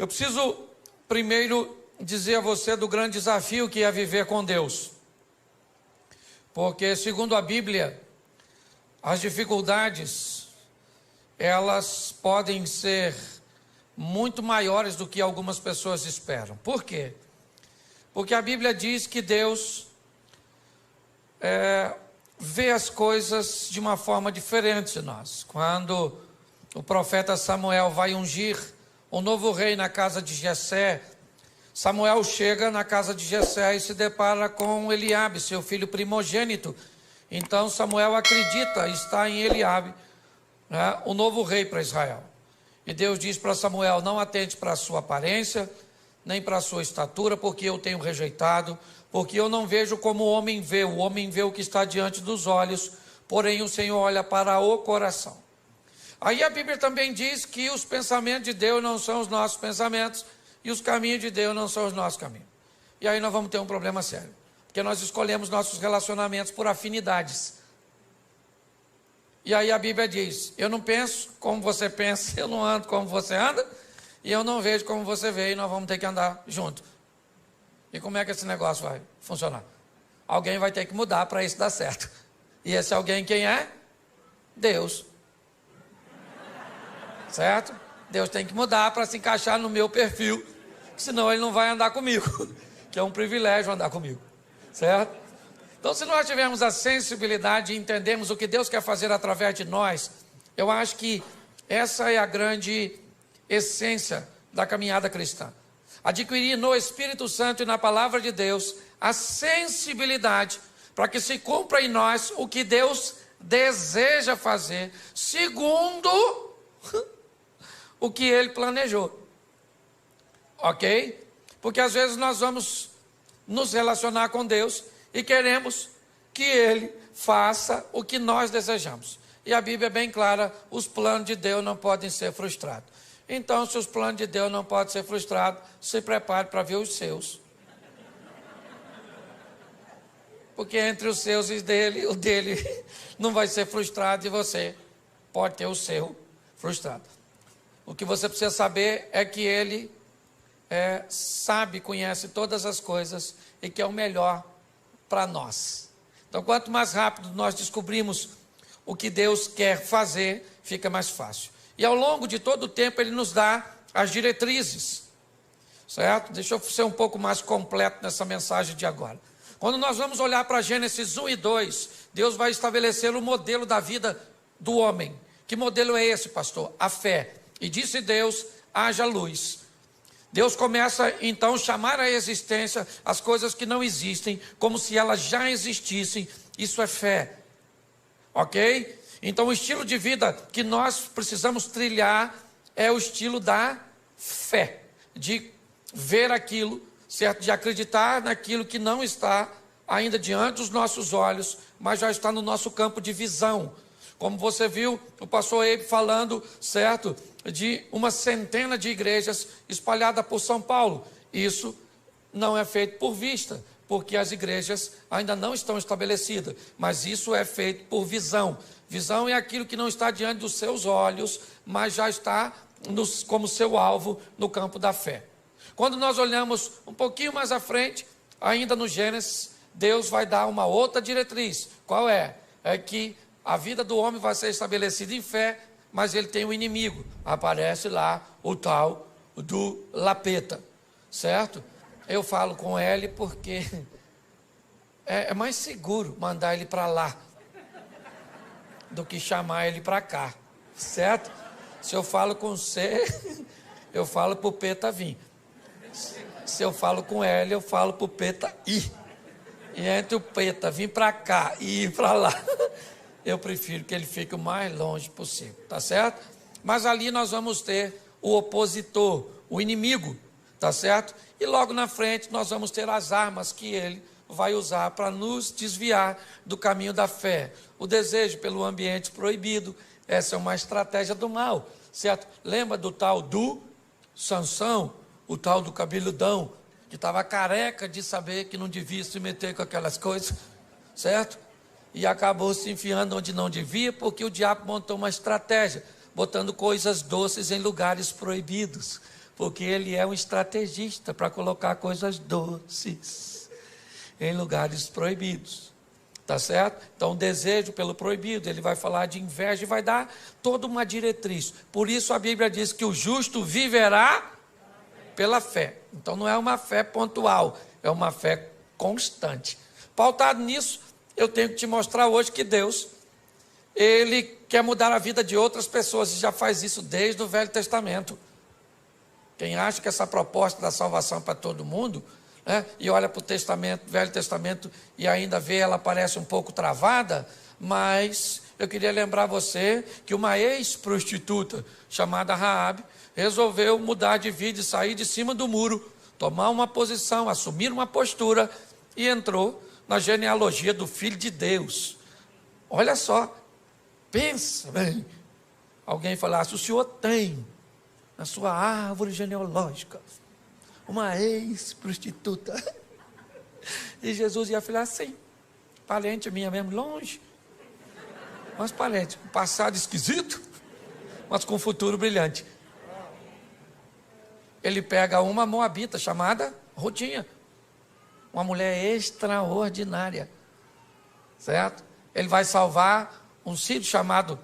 Eu preciso primeiro dizer a você do grande desafio que é viver com Deus. Porque, segundo a Bíblia, as dificuldades, elas podem ser muito maiores do que algumas pessoas esperam. Por quê? Porque a Bíblia diz que Deus vê as coisas de uma forma diferente de nós. Quando o profeta Samuel vai ungir o novo rei na casa de Jessé, Samuel chega na casa de Jessé e se depara com Eliabe, seu filho primogênito. Então Samuel acredita estar em Eliabe, né, o novo rei para Israel. E Deus diz para Samuel: não atente para a sua aparência, nem para a sua estatura, porque eu tenho rejeitado, porque eu não vejo como o homem vê o que está diante dos olhos, porém o Senhor olha para o coração. Aí a Bíblia também diz que os pensamentos de Deus não são os nossos pensamentos, e os caminhos de Deus não são os nossos caminhos. E aí nós vamos ter um problema sério, porque nós escolhemos nossos relacionamentos por afinidades. E aí a Bíblia diz: eu não penso como você pensa, eu não ando como você anda, e eu não vejo como você vê, e nós vamos ter que andar junto. E como é que esse negócio vai funcionar? Alguém vai ter que mudar para isso dar certo. E esse alguém quem é? Deus. Certo? Deus tem que mudar para se encaixar no meu perfil, senão ele não vai andar comigo, que é um privilégio andar comigo. Certo? Então, se nós tivermos a sensibilidade e entendermos o que Deus quer fazer através de nós, eu acho que essa é a grande essência da caminhada cristã. Adquirir no Espírito Santo e na Palavra de Deus a sensibilidade para que se cumpra em nós o que Deus deseja fazer, segundo o que Ele planejou. Ok? Porque às vezes nós vamos nos relacionar com Deus e queremos que Ele faça o que nós desejamos. E a Bíblia é bem clara: os planos de Deus não podem ser frustrados. Então, se os planos de Deus não podem ser frustrados, se prepare para ver os seus. Porque entre os seus e o dele não vai ser frustrado, e você pode ter o seu frustrado. O que você precisa saber é que Ele sabe, conhece todas as coisas e que é o melhor para nós. Então, quanto mais rápido nós descobrimos o que Deus quer fazer, fica mais fácil. E ao longo de todo o tempo Ele nos dá as diretrizes, certo? Deixa eu ser um pouco mais completo nessa mensagem de agora. Quando nós vamos olhar para Gênesis 1 e 2, Deus vai estabelecer o modelo da vida do homem. Que modelo é esse, pastor? A fé. E disse Deus: haja luz. Deus começa então a chamar à existência as coisas que não existem, como se elas já existissem. Isso é fé. Ok? Então o estilo de vida que nós precisamos trilhar é o estilo da fé. De ver aquilo, certo? De acreditar naquilo que não está ainda diante dos nossos olhos, mas já está no nosso campo de visão. Como você viu o pastor Eibe falando, certo? De uma centena de igrejas espalhadas por São Paulo. Isso não é feito por vista, porque as igrejas ainda não estão estabelecidas, mas isso é feito por visão. Visão é aquilo que não está diante dos seus olhos, mas já está como seu alvo no campo da fé. Quando nós olhamos um pouquinho mais à frente, ainda no Gênesis, Deus vai dar uma outra diretriz. Qual é? É que a vida do homem vai ser estabelecida em fé, mas ele tem um inimigo. Aparece lá o tal do Lapeta, certo? Eu falo com ele porque é mais seguro mandar ele para lá do que chamar ele para cá, certo? Se eu falo com você, eu falo para o Peta vir. Se eu falo com ele, eu falo para o Peta ir. E entre o Peta vir para cá e ir para lá, eu prefiro que ele fique o mais longe possível, tá certo? Mas ali nós vamos ter o opositor, o inimigo, tá certo? E logo na frente nós vamos ter as armas que ele vai usar para nos desviar do caminho da fé. O desejo pelo ambiente proibido, essa é uma estratégia do mal, certo? Lembra do tal do Sansão, o tal do cabeludão, que estava careca de saber que não devia se meter com aquelas coisas, certo? E acabou se enfiando onde não devia, porque o diabo montou uma estratégia, botando coisas doces em lugares proibidos. Porque ele é um estrategista para colocar coisas doces em lugares proibidos. Tá certo? Então, o desejo pelo proibido, ele vai falar de inveja e vai dar toda uma diretriz. Por isso a Bíblia diz que o justo viverá pela fé. Então, não é uma fé pontual, é uma fé constante. Pautado nisso, eu tenho que te mostrar hoje que Deus, ele quer mudar a vida de outras pessoas e já faz isso desde o Velho Testamento. Quem acha que essa proposta da salvação é para todo mundo, né, e olha para o Velho Testamento e ainda vê ela parece um pouco travada, mas eu queria lembrar você que uma ex-prostituta chamada Raabe resolveu mudar de vida e sair de cima do muro, tomar uma posição, assumir uma postura e entrou na genealogia do Filho de Deus. Olha só, pensa bem, alguém falasse, o senhor tem na sua árvore genealógica uma ex-prostituta. E Jesus ia falar assim, parente minha mesmo, longe, mas parente, com passado esquisito, mas com futuro brilhante. Ele pega uma moabita chamada Rodinha, uma mulher extraordinária, certo? Ele vai salvar um sírio chamado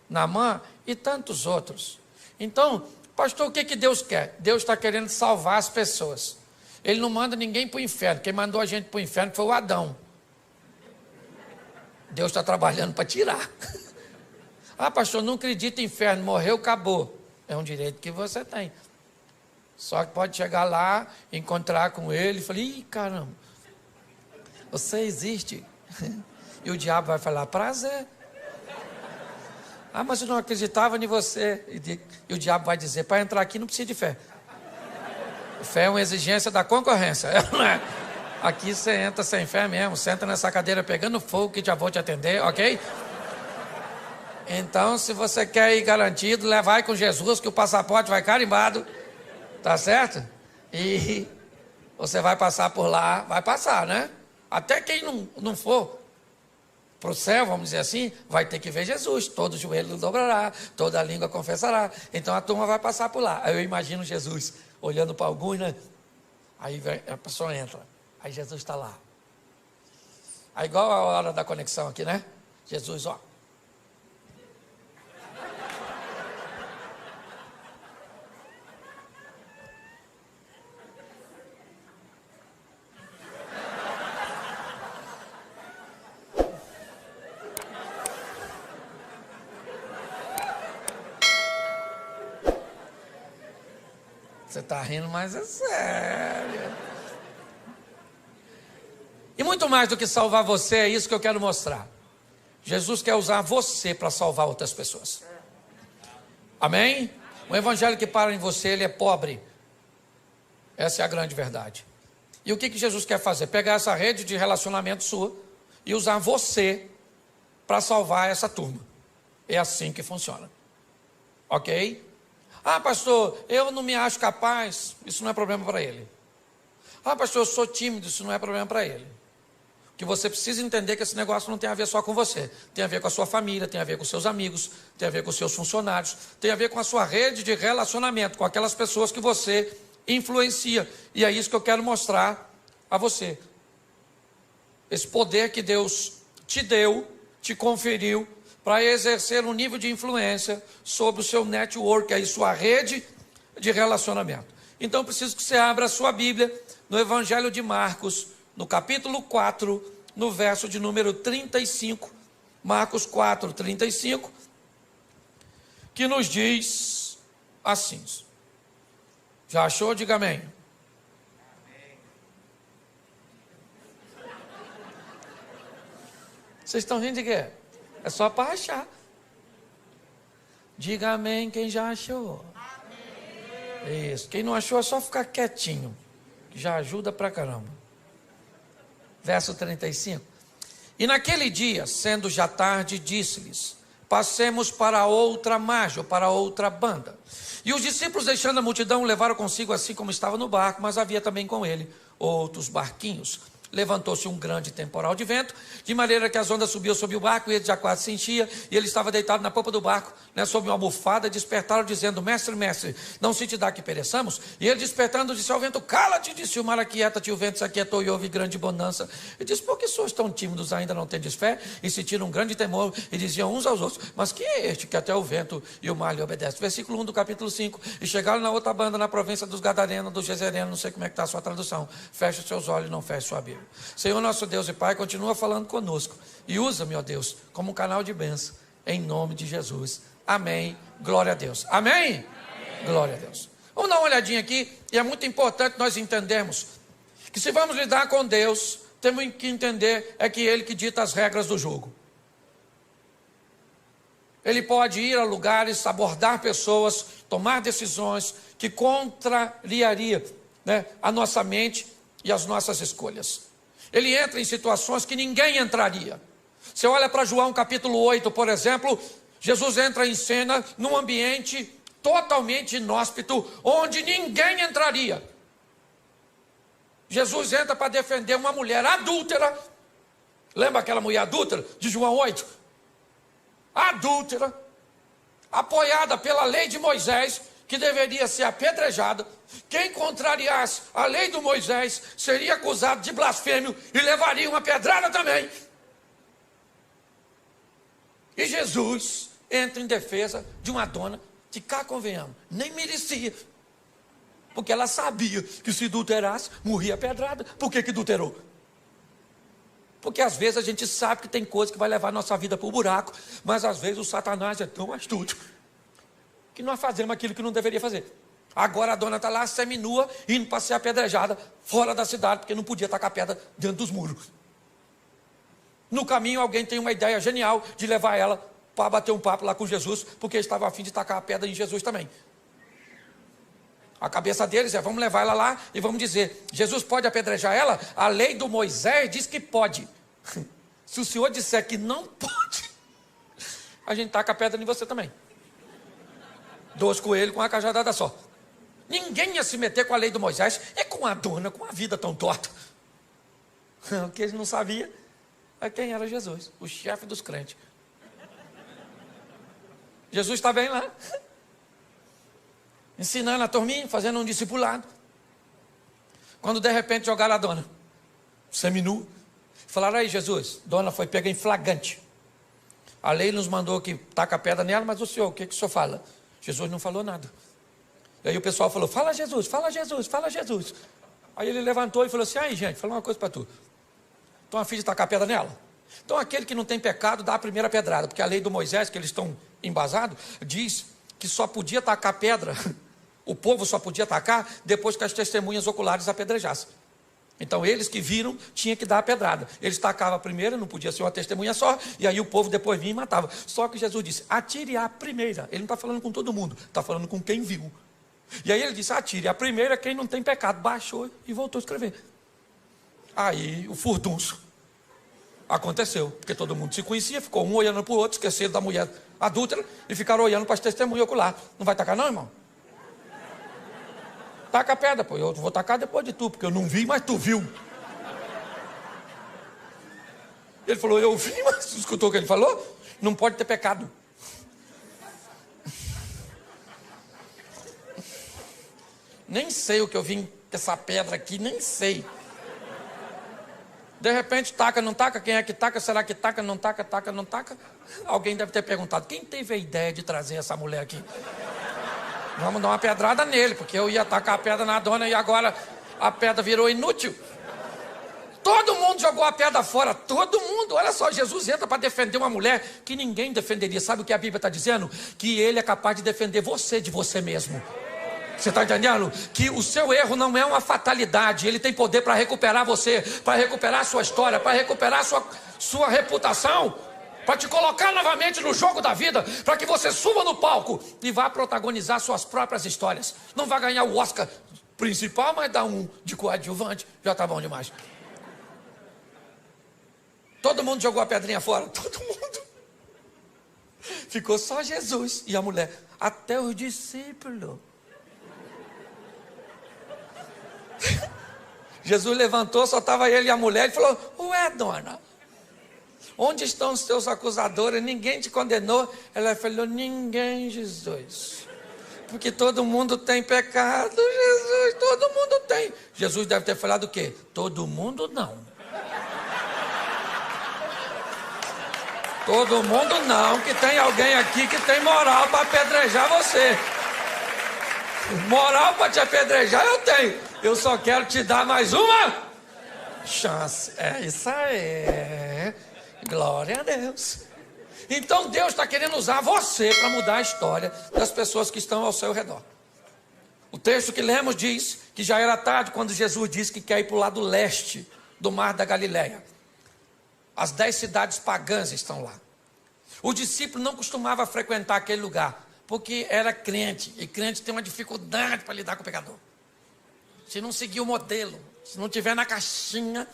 Naamã e tantos outros. Então, pastor, o que Deus quer? Deus está querendo salvar as pessoas. Ele não manda ninguém para o inferno. Quem mandou a gente para o inferno foi o Adão. Deus está trabalhando para tirar. Ah, pastor, não acredito em inferno, morreu, acabou. É um direito que você tem. Só que pode chegar lá, encontrar com ele e falar, ih, caramba, você existe. E o diabo vai falar, prazer. Ah, mas eu não acreditava em você. E o diabo vai dizer, para entrar aqui não precisa de fé. Fé é uma exigência da concorrência. Aqui você entra sem fé mesmo, senta nessa cadeira pegando fogo que já vou te atender, ok? Então, se você quer ir garantido, vai com Jesus que o passaporte vai carimbado, tá certo? E você vai passar por lá, vai passar, né? Até quem não for para o céu, vamos dizer assim, vai ter que ver Jesus, todo joelho dobrará, toda língua confessará, então a turma vai passar por lá. Aí eu imagino Jesus olhando para alguns, né? Aí a pessoa entra, aí Jesus está lá. Aí igual a hora da conexão aqui, né? Jesus, ó. Você está rindo, mas é sério. E muito mais do que salvar você, é isso que eu quero mostrar. Jesus quer usar você para salvar outras pessoas. Amém? O evangelho que para em você, ele é pobre. Essa é a grande verdade. E o que Jesus quer fazer? Pegar essa rede de relacionamento sua e usar você para salvar essa turma. É assim que funciona. Ok? Ah, pastor, eu não me acho capaz. Isso não é problema para ele. Ah, pastor, eu sou tímido. Isso não é problema para ele. O que você precisa entender é que esse negócio não tem a ver só com você. Tem a ver com a sua família, tem a ver com seus amigos, tem a ver com seus funcionários, tem a ver com a sua rede de relacionamento, com aquelas pessoas que você influencia. E é isso que eu quero mostrar a você. Esse poder que Deus te deu, te conferiu, para exercer um nível de influência sobre o seu network, aí sua rede de relacionamento. Então, preciso que você abra a sua Bíblia no Evangelho de Marcos, no capítulo 4, no verso de número 35, Marcos 4, 35, que nos diz assim. Já achou? Diga amém. Vocês estão rindo de quê? É só para achar. Diga amém quem já achou. Amém. Isso. Quem não achou é só ficar quietinho, que já ajuda pra caramba. Verso 35. E naquele dia, sendo já tarde, disse-lhes: passemos para outra margem, ou para outra banda. E os discípulos, deixando a multidão, levaram consigo assim como estava no barco, mas havia também com ele outros barquinhos. Levantou-se um grande temporal de vento, de maneira que as ondas subiam sobre o barco, e ele já quase se enchia, e ele estava deitado na popa do barco, sob uma almofada, despertaram, dizendo: mestre, mestre, não se te dá que pereçamos? E ele, despertando, disse ao vento: cala-te, disse o mar: aquieta-te. O vento se aquietou e houve grande bonança. E disse: por que sois tão tímidos, ainda não tendes fé? E sentiram um grande temor, e diziam uns aos outros: mas quem é este que até o vento e o mar lhe obedecem? Versículo 1 do capítulo 5. E chegaram na outra banda, na província dos Gadarenos, dos Gezerenos, não sei como é que está a sua tradução. Feche os seus olhos, não feche sua Bíblia. Senhor nosso Deus e Pai, continua falando conosco e usa-me, ó Deus, como um canal de bênção, em nome de Jesus. Amém. Glória a Deus. Amém? Amém. Glória a Deus. Vamos dar uma olhadinha aqui, e é muito importante nós entendermos que se vamos lidar com Deus, temos que entender é que Ele que dita as regras do jogo. Ele pode ir a lugares, abordar pessoas, tomar decisões que contrariaria, a nossa mente e as nossas escolhas. Ele entra em situações que ninguém entraria. Você olha para João capítulo 8, por exemplo, Jesus entra em cena num ambiente totalmente inóspito, onde ninguém entraria. Jesus entra para defender uma mulher adúltera. Lembra aquela mulher adúltera de João 8? Adúltera, apoiada pela lei de Moisés, que deveria ser apedrejada. Quem contrariasse a lei de Moisés seria acusado de blasfêmio e levaria uma pedrada também. E Jesus entra em defesa de uma dona que, cá convenhamos, nem merecia. Porque ela sabia que se adulterasse, morria pedrada. Por que adulterou? Porque às vezes a gente sabe que tem coisa que vai levar a nossa vida para o buraco, mas às vezes o Satanás é tão astuto que nós fazemos aquilo que não deveria fazer. Agora a dona está lá seminua, indo para ser apedrejada fora da cidade, porque não podia tacar pedra dentro dos muros. No caminho alguém tem uma ideia genial de levar ela para bater um papo lá com Jesus, porque estava a fim de tacar a pedra em Jesus também. A cabeça deles é: vamos levar ela lá e vamos dizer: Jesus pode apedrejar ela? A lei do Moisés diz que pode. Se o senhor disser que não pode, a gente taca a pedra em você também. 2 coelhos com uma cajadada só. Ninguém ia se meter com a lei do Moisés, é com a dona, com a vida tão torta. O que eles não sabiam é quem era Jesus, o chefe dos crentes. Jesus está bem lá, ensinando a turminha, fazendo um discipulado. Quando de repente jogaram a dona seminua, falaram: aí Jesus, dona foi pega em flagrante. A lei nos mandou que taca a pedra nela, mas o senhor, o que o senhor fala? Jesus não falou nada. E aí o pessoal falou: fala Jesus, fala Jesus, fala Jesus. Aí ele levantou e falou assim: aí gente, fala uma coisa para tu. Estão a fim de tacar a pedra nela? Então aquele que não tem pecado dá a primeira pedrada, porque a lei do Moisés, que eles estão embasados, diz que só podia tacar pedra, o povo só podia tacar depois que as testemunhas oculares apedrejassem. Então eles que viram tinham que dar a pedrada. Eles tacavam a primeira, não podia ser uma testemunha só, e aí o povo depois vinha e matava. Só que Jesus disse: atire a primeira. Ele não está falando com todo mundo, está falando com quem viu. E aí ele disse: atire a primeira quem não tem pecado. Baixou e voltou a escrever. Aí o furdunço aconteceu, porque todo mundo se conhecia, ficou um olhando para o outro, esqueceram da mulher adúltera e ficaram olhando para as testemunhas oculares. Não vai tacar não, irmão? Taca a pedra, pô. Eu vou tacar depois de tu, porque eu não vi, mas tu viu. Ele falou: eu vi, mas escutou o que ele falou? Não pode ter pecado. Nem sei o que eu vim com essa pedra aqui, nem sei. De repente, taca, não taca? Quem é que taca? Será que taca, não taca, taca, não taca? Alguém deve ter perguntado: quem teve a ideia de trazer essa mulher aqui? Vamos dar uma pedrada nele, porque eu ia tacar a pedra na dona e agora a pedra virou inútil. Todo mundo jogou a pedra fora, todo mundo. Olha só, Jesus entra para defender uma mulher que ninguém defenderia. Sabe o que a Bíblia está dizendo? Que ele é capaz de defender você de você mesmo. Você está entendendo? Que o seu erro não é uma fatalidade. Ele tem poder para recuperar você, para recuperar a sua história, para recuperar a sua reputação, para te colocar novamente no jogo da vida, para que você suba no palco e vá protagonizar suas próprias histórias. Não vai ganhar o Oscar principal, mas dá um de coadjuvante, já está bom demais. Todo mundo jogou a pedrinha fora, todo mundo. Ficou só Jesus e a mulher, até os discípulos. Jesus levantou, só estava ele e a mulher, e falou: ué, dona, onde estão os teus acusadores? Ninguém te condenou? Ela falou: ninguém, Jesus. Porque todo mundo tem pecado, Jesus, todo mundo tem. Jesus deve ter falado o quê? Todo mundo não. Todo mundo não, que tem alguém aqui que tem moral para apedrejar você. Moral para te apedrejar eu tenho. Eu só quero te dar mais uma chance. É isso aí. Glória a Deus. Então Deus está querendo usar você para mudar a história das pessoas que estão ao seu redor. O texto que lemos diz que já era tarde quando Jesus disse que quer ir para o lado leste do mar da Galileia. As 10 cidades pagãs estão lá. O discípulo não costumava frequentar aquele lugar, porque era crente, e crente tem uma dificuldade para lidar com o pecador. Se não seguir o modelo, se não tiver na caixinha,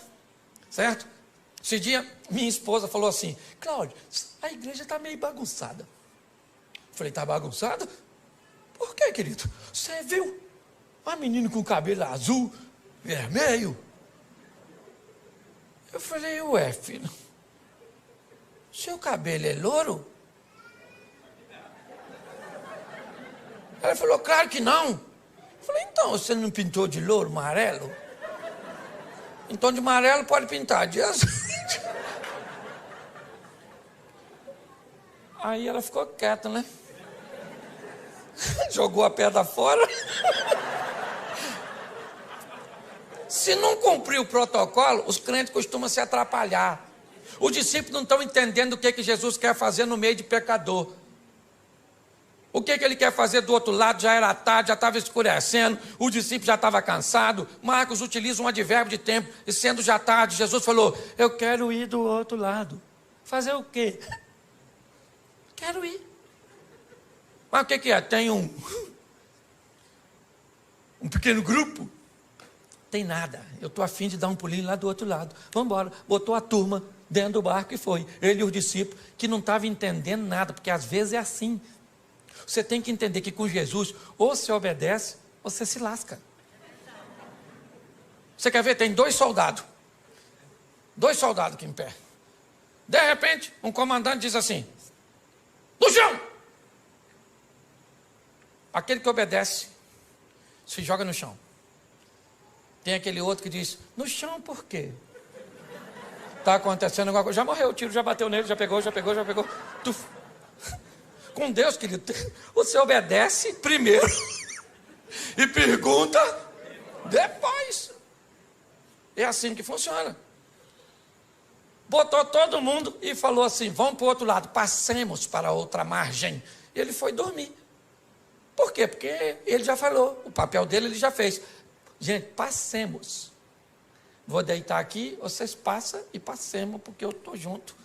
certo? Esse dia, minha esposa falou assim: Cláudio, a igreja está meio bagunçada. Eu falei: está bagunçada? Por quê, querido? Você viu uma menina com cabelo azul, vermelho? Eu falei: ué, filho, seu cabelo é louro? Ela falou: claro que não. Eu falei: então, você não pintou de louro, amarelo? Então de amarelo pode pintar, de azul. Aí ela ficou quieta, né? Jogou a pedra fora. Se não cumprir o protocolo, os crentes costumam se atrapalhar. Os discípulos não estão entendendo o que Jesus quer fazer no meio de pecador. O que ele quer fazer do outro lado? Já era tarde, já estava escurecendo, o discípulo já estava cansado. Marcos utiliza um advérbio de tempo, e sendo já tarde, Jesus falou: eu quero ir do outro lado. Fazer o quê? Quero ir. Mas o que é? Tem um pequeno grupo? Tem nada. Eu estou a fim de dar um pulinho lá do outro lado. Vamos embora. Botou a turma dentro do barco e foi. Ele e os discípulos, que não estavam entendendo nada, porque às vezes é assim. Você tem que entender que com Jesus, ou você obedece, ou você se lasca. Você quer ver? Tem 2 soldados. 2 soldados aqui em pé. De repente, um comandante diz assim: no chão! Aquele que obedece, se joga no chão. Tem aquele outro que diz: no chão por quê? Está acontecendo alguma coisa. Já morreu, o tiro já bateu nele, já pegou. Tuf. Com Deus, querido, você obedece primeiro e pergunta depois. É assim que funciona. Botou todo mundo e falou assim: vamos para o outro lado, passemos para a outra margem. E ele foi dormir. Por quê? Porque ele já falou, o papel dele ele já fez. Gente, passemos. Vou deitar aqui, vocês passam e passemos, porque eu estou junto.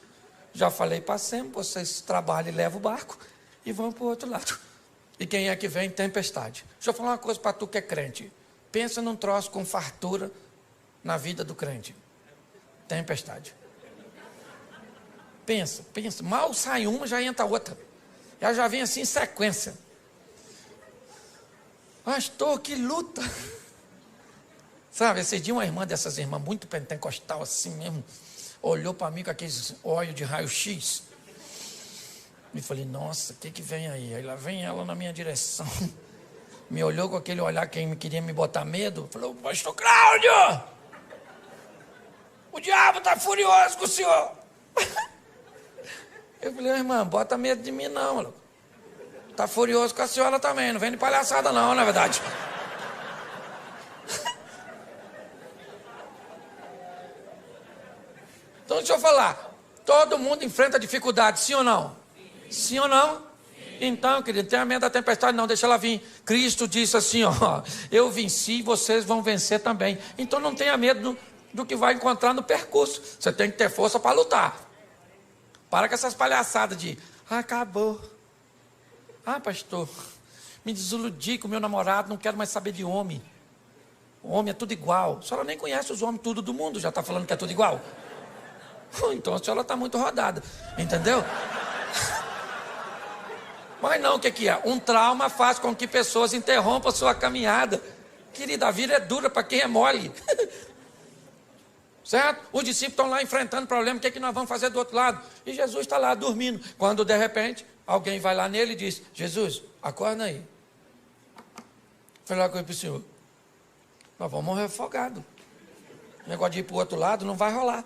Já falei: passemos, vocês trabalham e levam o barco e vão para o outro lado. E quem é que vem? Tempestade. Deixa eu falar uma coisa para tu que é crente. Pensa num troço com fartura na vida do crente. Tempestade. Pensa. Mal sai uma, já entra outra. Já vem assim em sequência. Pastor, que luta. Sabe, esse dia uma irmã dessas irmãs muito pentecostal assim mesmo, olhou para mim com aqueles olhos de raio-x. E falei: nossa, o que vem aí? Aí lá vem ela na minha direção. Me olhou com aquele olhar que queria me botar medo. Falou: pastor Cláudio, o diabo está furioso com o senhor. Eu falei: irmã, bota medo de mim não. Está furioso com a senhora também, não vem de palhaçada não, na verdade. Então deixa eu falar, todo mundo enfrenta dificuldade, sim ou não? Sim ou não? Então, querido, não tenha medo da tempestade não, deixa ela vir. Cristo disse assim, ó: eu venci, vocês vão vencer também. Então não tenha medo do que vai encontrar no percurso. Você tem que ter força para lutar. Para com essas palhaçadas de: acabou. Pastor, me desiludi com o meu namorado, não quero mais saber de homem. O homem é tudo igual. A senhora nem conhece os homens tudo do mundo, já está falando que é tudo igual. Então a senhora está muito rodada, entendeu? Mas não, o que é? Um trauma faz com que pessoas interrompam a sua caminhada. Querida, a vida é dura para quem é mole. Certo? Os discípulos estão lá enfrentando problema, o que é que nós vamos fazer do outro lado? E Jesus está lá dormindo. Quando de repente, alguém vai lá nele e diz: Jesus, acorda aí. Falei lá com ele para o senhor: nós vamos morrer afogados. O negócio de ir para o outro lado não vai rolar.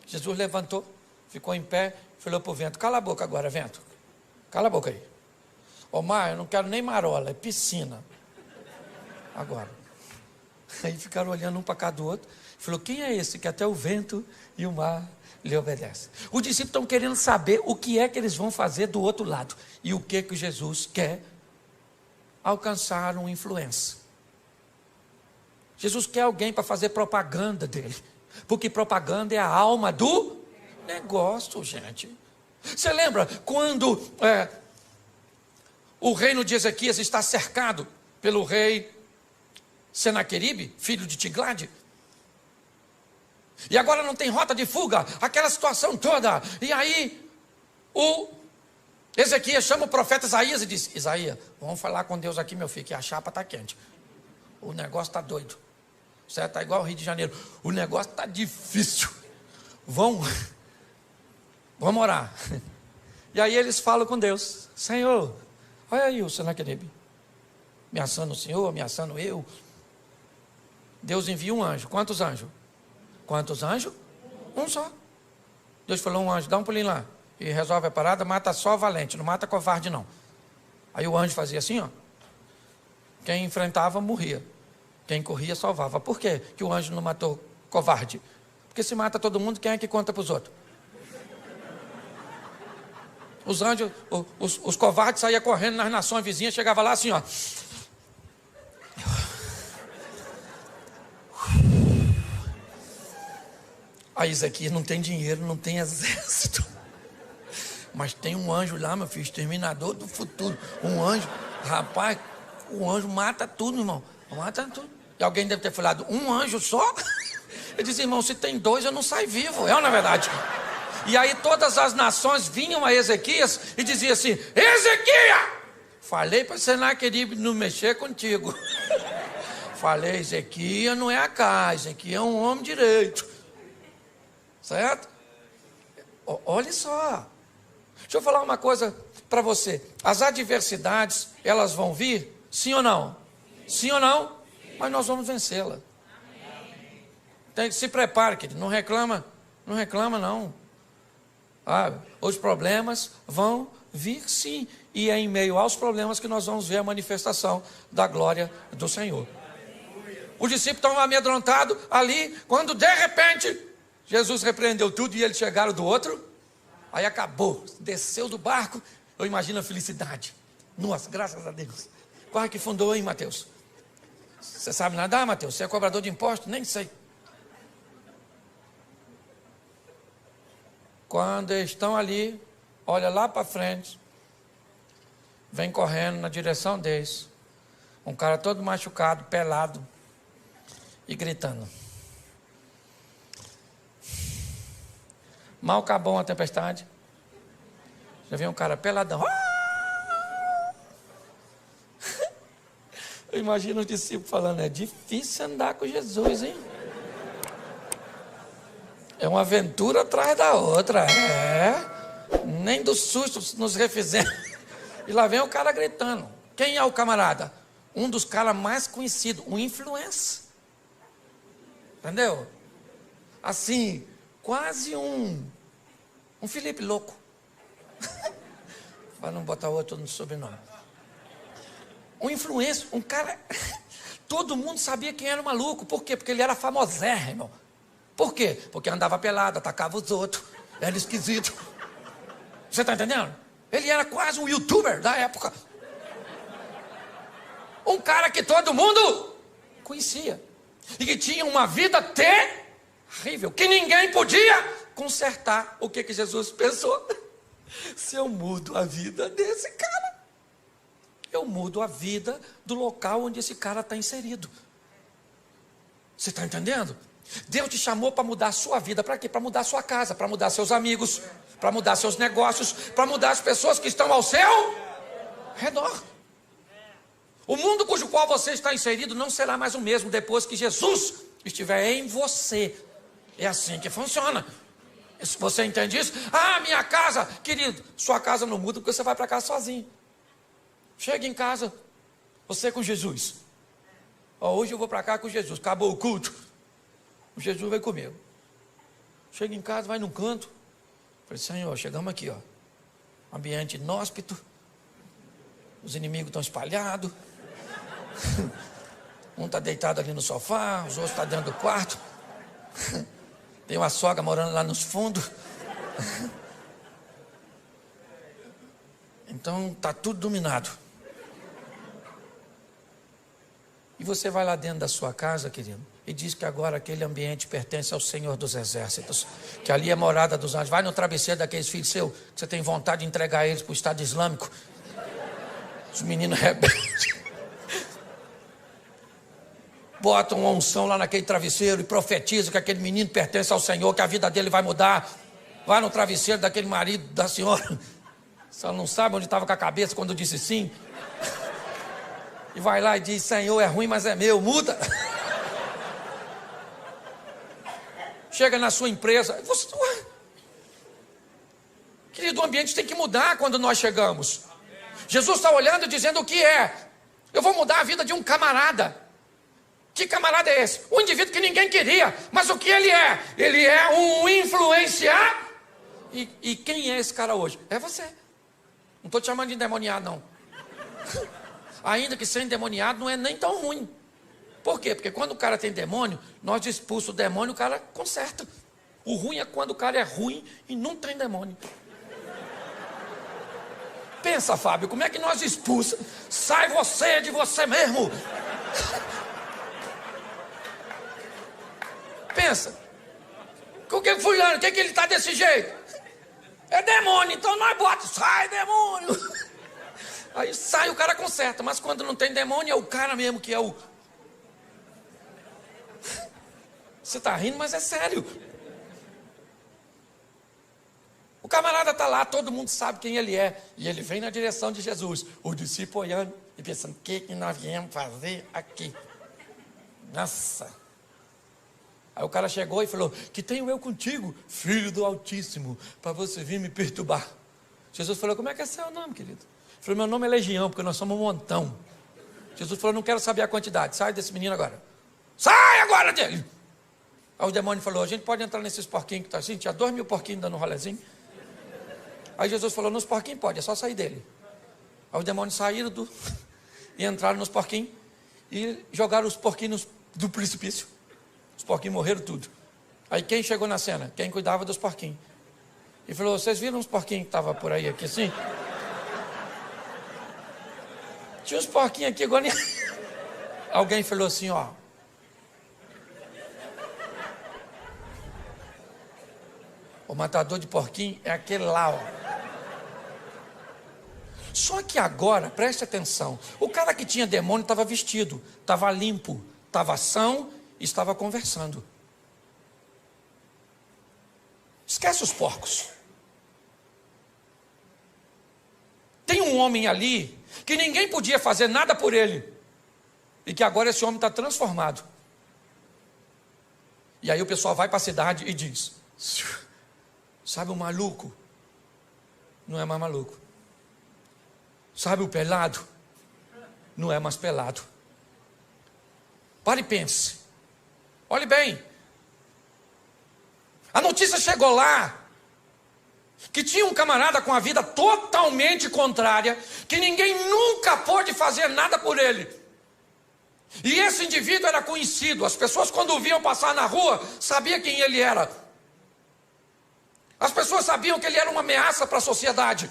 Jesus levantou, ficou em pé, falou para o vento: cala a boca agora, vento. Cala a boca aí. Ô mar, eu não quero nem marola, é piscina. Agora. Aí ficaram olhando um para cada do outro. Falou: quem é esse que até o vento e o mar lhe obedecem? Os discípulos estão querendo saber o que é que eles vão fazer do outro lado. E o que Jesus quer? Alcançar uma influência. Jesus quer alguém para fazer propaganda dele. Porque propaganda é a alma do negócio, gente. Você lembra quando o reino de Ezequias está cercado pelo rei Senaqueribe, filho de Tiglade? E agora não tem rota de fuga, aquela situação toda. E aí, o Ezequias chama o profeta Isaías e diz: Isaías, vamos falar com Deus aqui, meu filho, que a chapa está quente. O negócio está doido. Certo? Está igual ao Rio de Janeiro. O negócio está difícil. Vamos orar. E aí eles falam com Deus: Senhor, olha aí o Senaqueribe ameaçando o Senhor, ameaçando eu. Deus envia um anjo. Quantos anjos? Quantos anjos? Um só. Deus falou: um anjo, dá um pulinho lá e resolve a parada, mata só valente, não mata covarde não. Aí o anjo fazia assim, ó. Quem enfrentava morria, quem corria salvava. Por quê que o anjo não matou covarde? Porque se mata todo mundo, quem é que conta para os outros? Os anjos, os covardes saíam correndo nas nações vizinhas, chegava lá assim, ó. Aí Ezequias não tem dinheiro, não tem exército. Mas tem um anjo lá, meu filho, exterminador do futuro. Um anjo, rapaz, o anjo mata tudo, irmão. Mata tudo. E alguém deve ter falado: um anjo só? Ele diz: irmão, se tem dois, eu não saio vivo. É ou não é verdade? E aí todas as nações vinham a Ezequias e diziam assim: Ezequias, falei para Senaqueribe não mexer contigo. Falei: Ezequias não é a cá, Ezequias é um homem direito. Certo? Olha só. Deixa eu falar uma coisa para você. As adversidades, elas vão vir? Sim ou não? Sim ou não? Mas nós vamos vencê-la. Se prepare, querido. Não reclama não. Os problemas vão vir sim. E é em meio aos problemas que nós vamos ver a manifestação da glória do Senhor. Os discípulos estão amedrontados ali, quando de repente Jesus repreendeu tudo e eles chegaram do outro. Aí acabou, desceu do barco. Eu imagino a felicidade. Nossa, graças a Deus. Quase que fundou, hein, Mateus? Você sabe nadar, Mateus? Você é cobrador de impostos? Nem sei. Quando eles estão ali, olha lá para frente, vem correndo na direção deles um cara todo machucado, pelado e gritando. Mal acabou a tempestade, já vem um cara peladão. Eu imagino os discípulos falando: é difícil andar com Jesus, hein? É uma aventura atrás da outra. Nem do susto nos refizemos. E lá vem o cara gritando. Quem é o camarada? Um dos caras mais conhecidos, um influencer. Entendeu? Assim, quase um Felipe louco. Para não botar outro no sobrenome. Um influencer, um cara. Todo mundo sabia quem era o maluco. Por quê? Porque ele era famosérrimo. Por quê? Porque andava pelado, atacava os outros. Era esquisito. Você está entendendo? Ele era quase um youtuber da época. Um cara que todo mundo conhecia. E que tinha uma vida terrível. Que ninguém podia consertar. O que Jesus pensou? Se eu mudo a vida desse cara, eu mudo a vida do local onde esse cara está inserido. Você está entendendo? Deus te chamou para mudar a sua vida. Para quê? Para mudar a sua casa, para mudar seus amigos, para mudar seus negócios, para mudar as pessoas que estão ao seu redor. O mundo cujo qual você está inserido não será mais o mesmo depois que Jesus estiver em você. É assim que funciona. Você entende isso? Ah, minha casa, querido, sua casa não muda porque você vai para casa sozinho. Chega em casa, você com Jesus. Ó, hoje eu vou para cá com Jesus, acabou o culto. O Jesus vai comigo. Chega em casa, vai num canto. Falei, Senhor, chegamos aqui, ó. Ambiente inóspito. Os inimigos estão espalhados. Um está deitado ali no sofá, os outros estão dentro do quarto. Tem uma sogra morando lá nos fundos. Então está tudo dominado. E você vai lá dentro da sua casa, querido, e diz que agora aquele ambiente pertence ao Senhor dos Exércitos, que ali é morada dos anjos. Vai no travesseiro daqueles filhos seus, que você tem vontade de entregar eles para o Estado Islâmico. Os meninos rebeldes. Bota uma unção lá naquele travesseiro e profetiza que aquele menino pertence ao Senhor, que a vida dele vai mudar. Vai no travesseiro daquele marido da senhora. Só não sabe onde estava com a cabeça quando disse sim. E vai lá e diz, Senhor, é ruim, mas é meu, muda. Chega na sua empresa. Você, querido, o ambiente tem que mudar quando nós chegamos. Jesus está olhando e dizendo o que é. Eu vou mudar a vida de um camarada. Que camarada é esse? Um indivíduo que ninguém queria. Mas o que ele é? Ele é um influenciador. E quem é esse cara hoje? É você. Não estou te chamando de endemoniado, não. Ainda que ser endemoniado não é nem tão ruim. Por quê? Porque quando o cara tem demônio, nós expulsamos o demônio, o cara conserta. O ruim é quando o cara é ruim e não tem demônio. Pensa, Fábio, como é que nós expulsamos? Sai você de você mesmo. Pensa. O que fulano, o que ele está desse jeito? É demônio, então nós botamos, sai demônio. Aí sai, o cara conserta, mas quando não tem demônio, é o cara mesmo que é o... Você está rindo, mas é sério. O camarada está lá, todo mundo sabe quem ele é. E ele vem na direção de Jesus. O discípulo olhando e pensando, o que nós viemos fazer aqui? Nossa. Aí o cara chegou e falou, que tenho eu contigo, filho do Altíssimo, para você vir me perturbar. Jesus falou, como é que é seu nome, querido? Ele falou, meu nome é Legião, porque nós somos um montão. Jesus falou, não quero saber a quantidade, sai desse menino agora. Sai agora dele! Aí o demônio falou, a gente pode entrar nesses porquinhos que está assim, tinha 2.000 porquinhos dando um rolezinho. Aí Jesus falou, nos porquinhos pode, é só sair dele. Aí os demônios saíram e entraram nos porquinhos e jogaram os porquinhos do precipício. Os porquinhos morreram tudo. Aí quem chegou na cena? Quem cuidava dos porquinhos. E falou, vocês viram os porquinhos que estavam por aí, aqui assim? Tinha uns porquinhos aqui agora. Alguém falou assim, ó. O matador de porquinho é aquele lá, ó. Só que agora, preste atenção, o cara que tinha demônio estava vestido, estava limpo, estava são e estava conversando. Esquece os porcos. Tem um homem ali que ninguém podia fazer nada por ele. E que agora esse homem está transformado. E aí o pessoal vai para a cidade e diz, sabe o maluco? Não é mais maluco. Sabe o pelado? Não é mais pelado. Pare e pense. Olhe bem. A notícia chegou lá que tinha um camarada com a vida totalmente contrária, que ninguém nunca pôde fazer nada por ele. E esse indivíduo era conhecido. As pessoas, quando o viam passar na rua, sabiam quem ele era. As pessoas sabiam que ele era uma ameaça para a sociedade.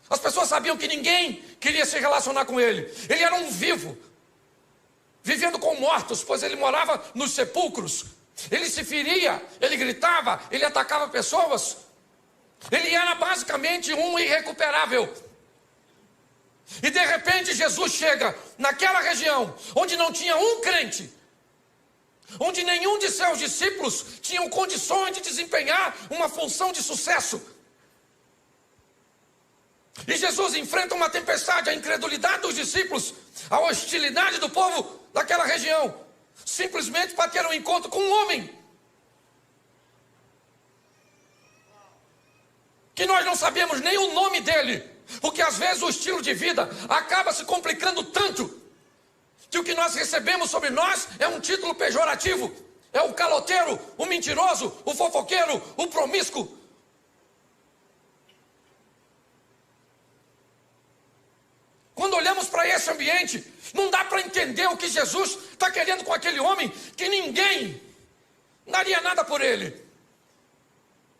As pessoas sabiam que ninguém queria se relacionar com ele. Ele era um vivo, vivendo com mortos, pois ele morava nos sepulcros. Ele se feria, ele gritava, ele atacava pessoas. Ele era basicamente um irrecuperável. E de repente Jesus chega naquela região onde não tinha um crente, onde nenhum de seus discípulos tinham condições de desempenhar uma função de sucesso. E Jesus enfrenta uma tempestade, a incredulidade dos discípulos, a hostilidade do povo daquela região, simplesmente para ter um encontro com um homem. que nós não sabemos nem o nome dele, porque às vezes o estilo de vida acaba se complicando tanto, que o que nós recebemos sobre nós é um título pejorativo, é o caloteiro, o mentiroso, o fofoqueiro, o promíscuo. Quando olhamos para esse ambiente, não dá para entender o que Jesus está querendo com aquele homem, que ninguém daria nada por ele.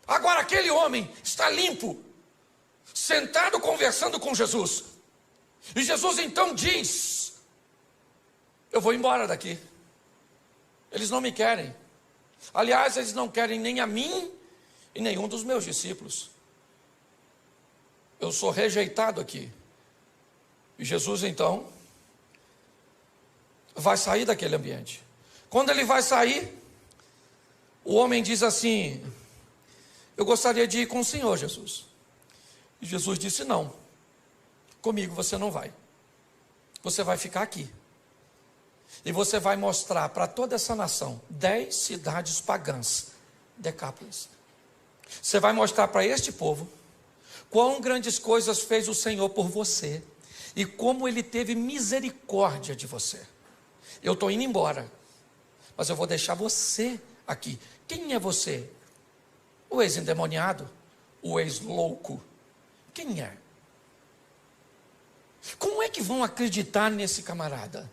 Agora aquele homem está limpo, sentado conversando com Jesus. E Jesus então diz: eu vou embora daqui. Eles não me querem. Aliás, eles não querem nem a mim e nenhum dos meus discípulos. Eu sou rejeitado aqui. E Jesus então vai sair daquele ambiente. Quando ele vai sair, o homem diz assim: eu gostaria de ir com o Senhor, Jesus. E Jesus disse: não, comigo você não vai. Você vai ficar aqui. E você vai mostrar para toda essa nação 10 cidades pagãs, Decápolis. Você vai mostrar para este povo quão grandes coisas fez o Senhor por você e como Ele teve misericórdia de você. Eu estou indo embora, mas eu vou deixar você aqui. Quem é você? O ex-endemoniado? O ex-louco? Quem é? Como é que vão acreditar nesse camarada?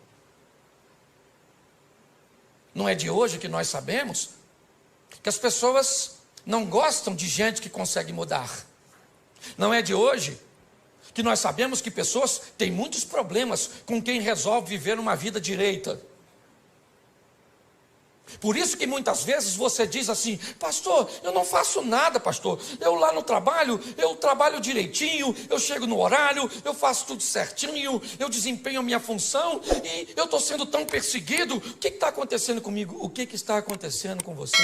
Não é de hoje que nós sabemos que as pessoas não gostam de gente que consegue mudar. Não é de hoje que nós sabemos que pessoas têm muitos problemas com quem resolve viver uma vida direita. Por isso que muitas vezes você diz assim: pastor, eu não faço nada, pastor. Eu lá no trabalho, eu trabalho direitinho, eu chego no horário, eu faço tudo certinho, eu desempenho a minha função e eu estou sendo tão perseguido. O que está acontecendo comigo? O que está acontecendo com você?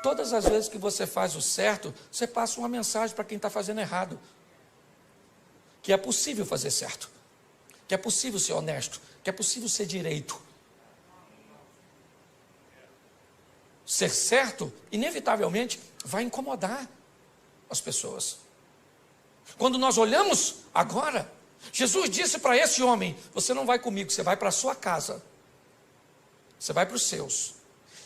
Todas as vezes que você faz o certo, você passa uma mensagem para quem está fazendo errado. Que é possível fazer certo, que é possível ser honesto, que é possível ser direito. Ser certo, inevitavelmente, vai incomodar as pessoas. Quando nós olhamos agora, Jesus disse para esse homem: você não vai comigo, você vai para a sua casa. Você vai para os seus.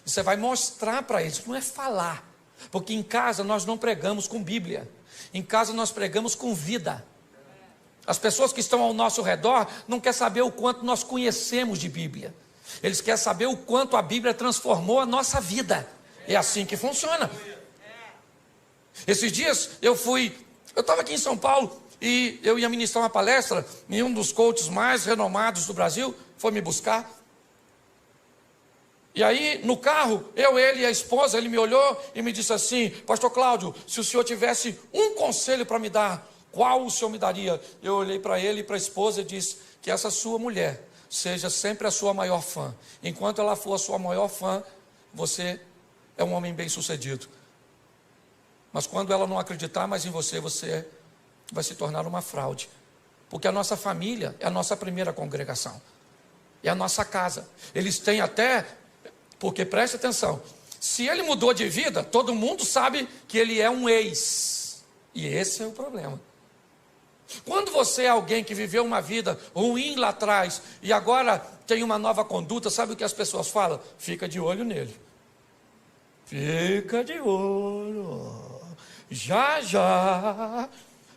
E você vai mostrar para eles, não é falar. Porque em casa nós não pregamos com Bíblia. Em casa nós pregamos com vida. As pessoas que estão ao nosso redor não querem saber o quanto nós conhecemos de Bíblia. Eles querem saber o quanto a Bíblia transformou a nossa vida. É assim que funciona. Esses dias eu estava aqui em São Paulo e eu ia ministrar uma palestra e um dos coaches mais renomados do Brasil foi me buscar. E aí no carro, ele e a esposa, ele me olhou e me disse assim: pastor Cláudio, se o senhor tivesse um conselho para me dar, qual o senhor me daria? Eu olhei para ele e para a esposa e disse: que essa sua mulher seja sempre a sua maior fã. Enquanto ela for a sua maior fã, você é um homem bem sucedido. Mas quando ela não acreditar mais em você, você vai se tornar uma fraude. Porque a nossa família é a nossa primeira congregação. É a nossa casa. Eles têm até, porque preste atenção, se ele mudou de vida, todo mundo sabe que ele é um ex. E esse é o problema. Quando você é alguém que viveu uma vida ruim lá atrás e agora tem uma nova conduta, sabe o que as pessoas falam? Fica de olho nele. Fica de olho. Já, já.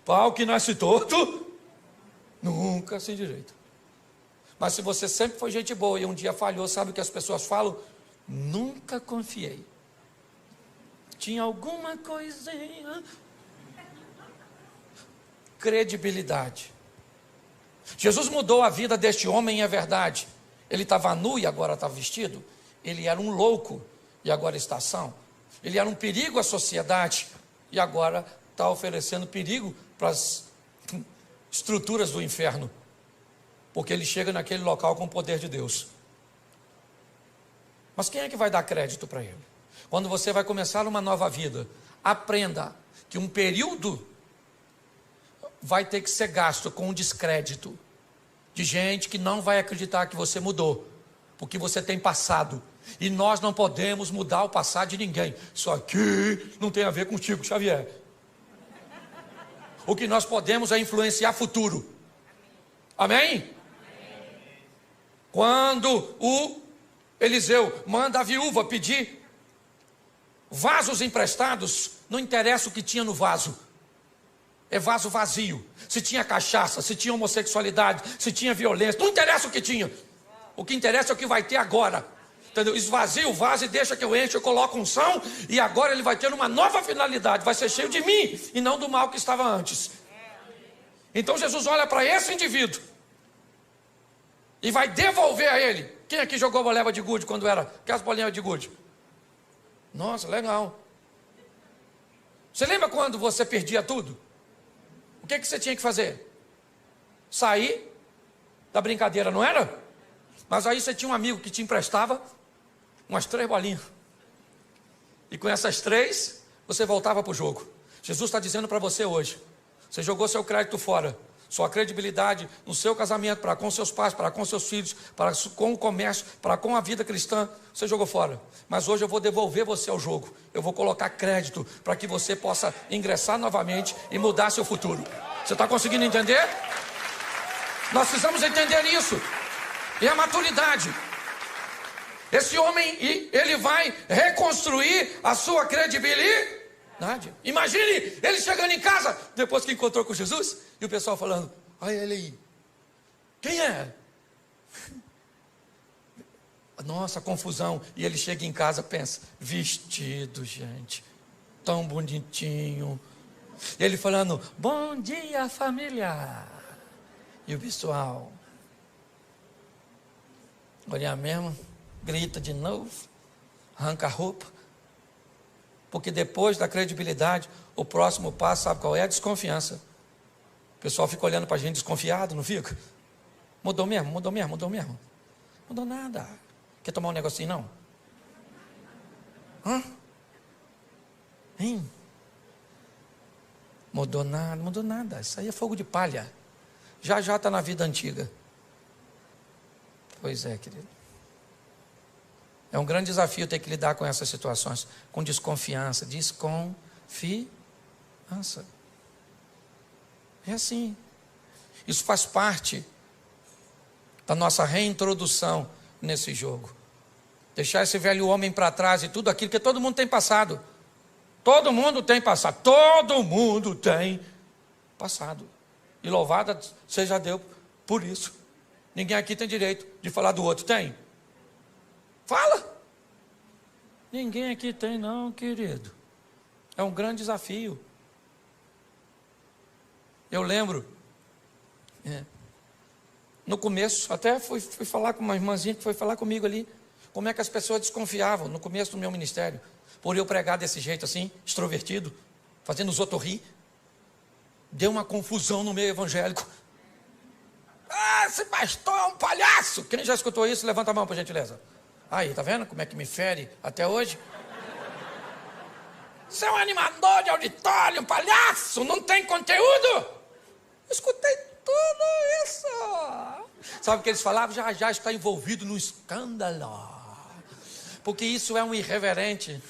Pau que nasce torto, nunca se endireita. Mas se você sempre foi gente boa e um dia falhou, sabe o que as pessoas falam? Nunca confiei. Tinha alguma coisinha. Credibilidade. Jesus mudou a vida deste homem, é verdade. Ele estava nu e agora está vestido. Ele era um louco e agora está são. Ele era um perigo à sociedade e agora está oferecendo perigo para as estruturas do inferno. Porque ele chega naquele local com o poder de Deus. Mas quem é que vai dar crédito para ele? Quando você vai começar uma nova vida, aprenda que um período vai ter que ser gasto com um descrédito de gente que não vai acreditar que você mudou, porque você tem passado, e nós não podemos mudar o passado de ninguém. Isso aqui não tem a ver contigo, Xavier. O que nós podemos é influenciar futuro. Amém? Quando o Eliseu manda a viúva pedir vasos emprestados, não interessa o que tinha no vaso. É vaso vazio. Se tinha cachaça, se tinha homossexualidade, se tinha violência, não interessa o que tinha. O que interessa é o que vai ter agora. Entendeu? Esvazia o vaso e deixa que eu enche, eu coloco unção, e agora ele vai ter uma nova finalidade, vai ser cheio de mim, e não do mal que estava antes. Então Jesus olha para esse indivíduo e vai devolver a ele. Quem aqui jogou boleba de gude quando era? Aquelas bolinhas de gude? Nossa, legal. Você lembra quando você perdia tudo? O que você tinha que fazer? Sair da brincadeira, não era? Mas aí você tinha um amigo que te emprestava umas 3 bolinhas. E com essas 3, você voltava para o jogo. Jesus está dizendo para você hoje: você jogou seu crédito fora, sua credibilidade no seu casamento, para com seus pais, para com seus filhos, para com o comércio, para com a vida cristã, você jogou fora. Mas hoje eu vou devolver você ao jogo. Eu vou colocar crédito para que você possa ingressar novamente e mudar seu futuro. Você está conseguindo entender? Nós precisamos entender isso. E a maturidade. Esse homem, ele vai reconstruir a sua credibilidade. Imagine ele chegando em casa, depois que encontrou com Jesus, e o pessoal falando: olha ele aí, quem é? Nossa, confusão. E ele chega em casa, pensa: vestido, gente, tão bonitinho. E ele falando: bom dia, família. E o pessoal: olha mesmo, grita de novo, arranca a roupa. Porque depois da credibilidade, o próximo passo, sabe qual é? A desconfiança. O pessoal fica olhando para a gente desconfiado, não fica? Mudou mesmo, mudou mesmo, mudou mesmo. Mudou nada. Quer tomar um negocinho, não? Hã? Hein? Mudou nada, mudou nada. Isso aí é fogo de palha. Já está na vida antiga. Pois é, querido. É um grande desafio ter que lidar com essas situações, com desconfiança. Desconfiança. É assim. Isso faz parte da nossa reintrodução nesse jogo. Deixar esse velho homem para trás e tudo aquilo que todo mundo tem passado. Todo mundo tem passado. Todo mundo tem passado. E louvada seja Deus por isso. Ninguém aqui tem direito de falar do outro. Tem? Fala. Ninguém aqui tem não, querido. É um grande desafio. Eu lembro, no começo, até fui falar com uma irmãzinha que foi falar comigo ali, como é que as pessoas desconfiavam no começo do meu ministério, por eu pregar desse jeito assim, extrovertido, fazendo os outros rir. Deu uma confusão no meio evangélico. Ah, esse pastor é um palhaço. Quem já escutou isso, levanta a mão, por gentileza. Aí, tá vendo como é que me fere até hoje? Você é um animador de auditório, um palhaço, não tem conteúdo. Eu escutei tudo isso. Sabe o que eles falavam? Já está envolvido no escândalo. Porque isso é um irreverente.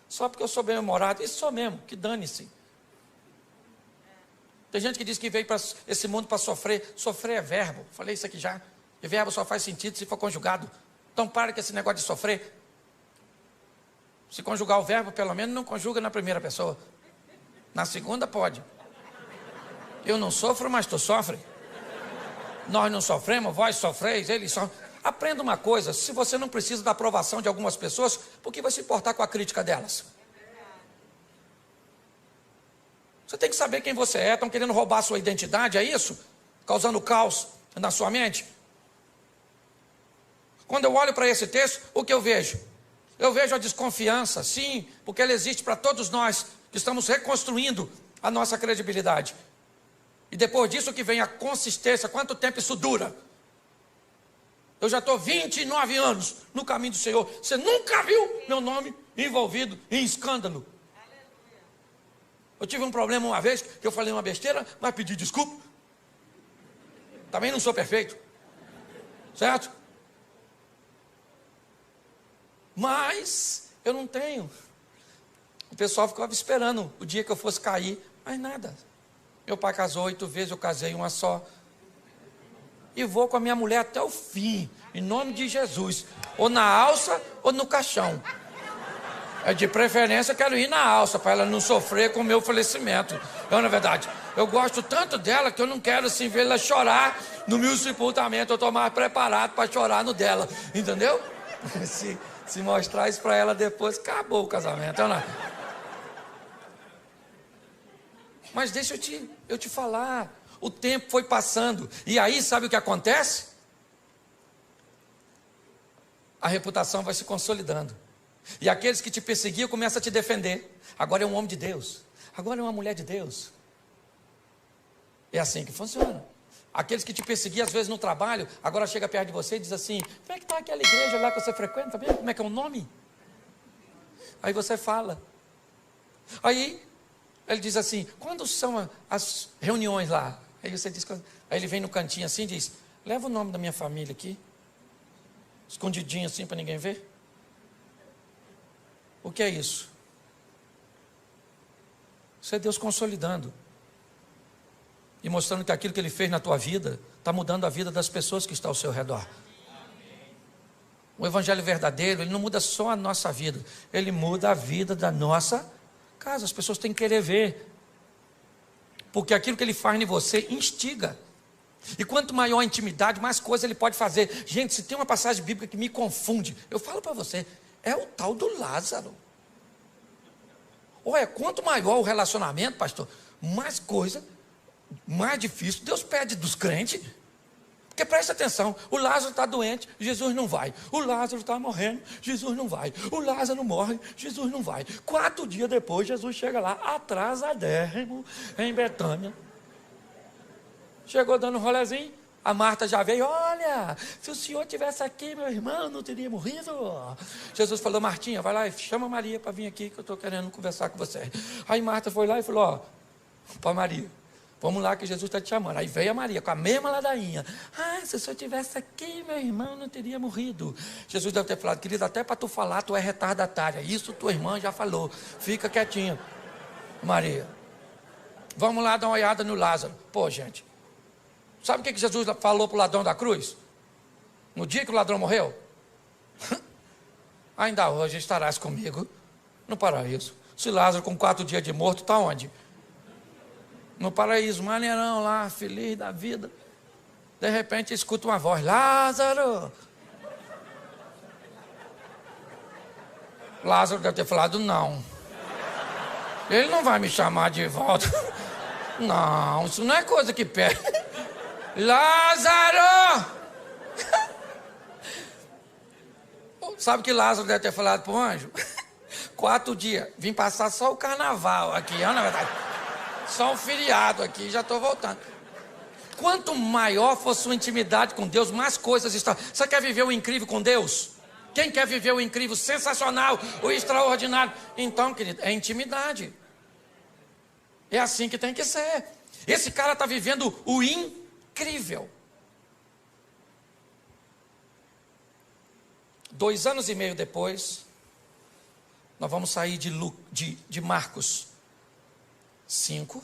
Só porque eu sou bem-humorado. Isso sou mesmo, que dane-se. Tem gente que diz que veio para esse mundo para sofrer. Sofrer é verbo. Falei isso aqui já. E verbo só faz sentido se for conjugado. Então para com esse negócio de sofrer. Se conjugar o verbo, pelo menos não conjuga na primeira pessoa. Na segunda pode. Eu não sofro, mas tu sofre. Nós não sofremos, vós sofreis, eles sofrem. Aprenda uma coisa: se você não precisa da aprovação de algumas pessoas, por que vai se importar com a crítica delas? Você tem que saber quem você é. Estão querendo roubar a sua identidade, é isso? Causando caos na sua mente. Quando eu olho para esse texto, o que eu vejo? Eu vejo a desconfiança, sim, porque ela existe para todos nós que estamos reconstruindo a nossa credibilidade. E depois disso que vem a consistência. Quanto tempo isso dura? Eu já estou 29 anos no caminho do Senhor. Você nunca viu meu nome envolvido em escândalo. Eu tive um problema uma vez, que eu falei uma besteira, mas pedi desculpa. Também não sou perfeito. Certo? Mas eu não tenho. O pessoal ficava esperando o dia que eu fosse cair, mas nada. Meu pai casou 8 vezes, eu casei uma só. E vou com a minha mulher até o fim, em nome de Jesus. Ou na alça ou no caixão. De preferência, eu quero ir na alça, para ela não sofrer com o meu falecimento. Não, na verdade, eu gosto tanto dela que eu não quero assim ver ela chorar no meu sepultamento. Eu estou mais preparado para chorar no dela, entendeu? Se mostrar isso para ela depois, acabou o casamento. Não. Mas deixa eu te falar, o tempo foi passando, e aí sabe o que acontece? A reputação vai se consolidando, e aqueles que te perseguiam começam a te defender. Agora é um homem de Deus, agora é uma mulher de Deus. É assim que funciona. Aqueles que te perseguiam às vezes no trabalho, agora chega perto de você e diz assim: como é que está aquela igreja lá que você frequenta mesmo? Como é que é o nome? Aí você fala. Aí ele diz assim: quando são as reuniões lá? Aí você diz, aí ele vem no cantinho assim e diz: leva o nome da minha família aqui, escondidinho assim para ninguém ver. O que é isso? Isso é Deus consolidando e mostrando que aquilo que Ele fez na tua vida está mudando a vida das pessoas que estão ao seu redor. O evangelho verdadeiro, ele não muda só a nossa vida, ele muda a vida da nossa casa. As pessoas têm que querer ver, porque aquilo que ele faz em você instiga. E quanto maior a intimidade, mais coisa ele pode fazer. Gente, se tem uma passagem bíblica que me confunde, eu falo para você, é o tal do Lázaro. Olha, quanto maior o relacionamento, pastor, mais coisa, mais difícil Deus pede dos crentes. Porque presta atenção, o Lázaro está doente, Jesus não vai. O Lázaro está morrendo, Jesus não vai. O Lázaro morre, Jesus não vai. 4 dias depois, Jesus chega lá, atrasadérrimo, em Betânia. Chegou dando um rolezinho, a Marta já veio: olha, se o senhor tivesse aqui, meu irmão não teria morrido. Jesus falou: Martinha, vai lá e chama Maria para vir aqui, que eu estou querendo conversar com você. Aí Marta foi lá e falou: ó, para Maria, vamos lá que Jesus está te chamando. Aí veio a Maria com a mesma ladainha: se o senhor tivesse aqui, meu irmão não teria morrido. Jesus deve ter falado: querido, até para tu falar, tu é retardatária. Isso tua irmã já falou, fica quietinha. Maria, vamos lá dar uma olhada no Lázaro. Pô, gente, sabe o que Jesus falou para o ladrão da cruz? No dia que o ladrão morreu? Ainda hoje estarás comigo no paraíso. Se Lázaro com 4 dias de morto, está onde? No paraíso, maneirão lá, feliz da vida. De repente escuta uma voz: Lázaro. Lázaro deve ter falado: não, ele não vai me chamar de volta. Não, isso não é coisa que pede. Lázaro! Sabe o que Lázaro deve ter falado para o anjo? 4 dias, vim passar só o carnaval aqui, na verdade. Só um feriado aqui, já estou voltando. Quanto maior for sua intimidade com Deus, mais coisas estão. Você quer viver o incrível com Deus? Quem quer viver o incrível, sensacional, o extraordinário? Então, querido, é intimidade. É assim que tem que ser. Esse cara está vivendo o incrível. 2 anos e meio depois, nós vamos sair de Marcos 5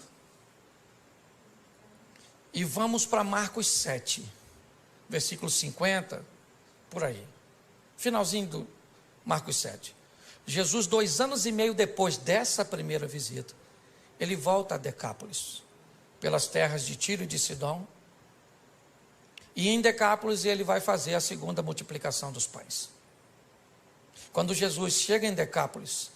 e vamos para Marcos 7, versículo 50, por aí, finalzinho do Marcos 7. Jesus, 2 anos e meio depois dessa primeira visita, ele volta a Decápolis, pelas terras de Tiro e de Sidom, e em Decápolis ele vai fazer a segunda multiplicação dos pães. Quando Jesus chega em Decápolis,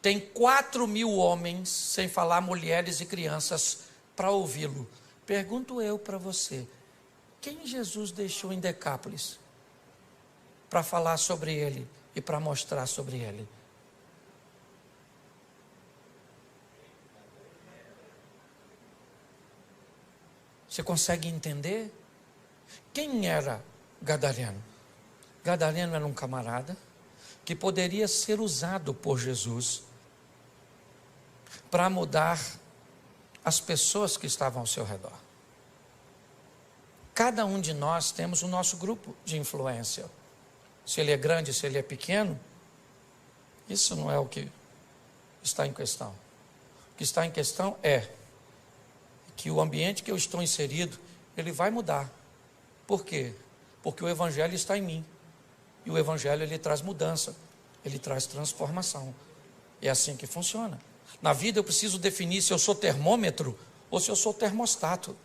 tem 4.000 homens, sem falar mulheres e crianças, para ouvi-lo. Pergunto eu para você, quem Jesus deixou em Decápolis para falar sobre ele e para mostrar sobre ele? Você consegue entender? Quem era Gadareno? Gadareno era um camarada que poderia ser usado por Jesus para mudar as pessoas que estavam ao seu redor. Cada um de nós temos o nosso grupo de influência. Se ele é grande, se ele é pequeno, Isso não é o que está em questão. O que está em questão é que o ambiente que eu estou inserido, ele vai mudar. Por quê? Porque o Evangelho está em mim. E o Evangelho, ele traz mudança, ele traz transformação. É assim que funciona. Na vida eu preciso definir se eu sou termômetro ou se eu sou termostato.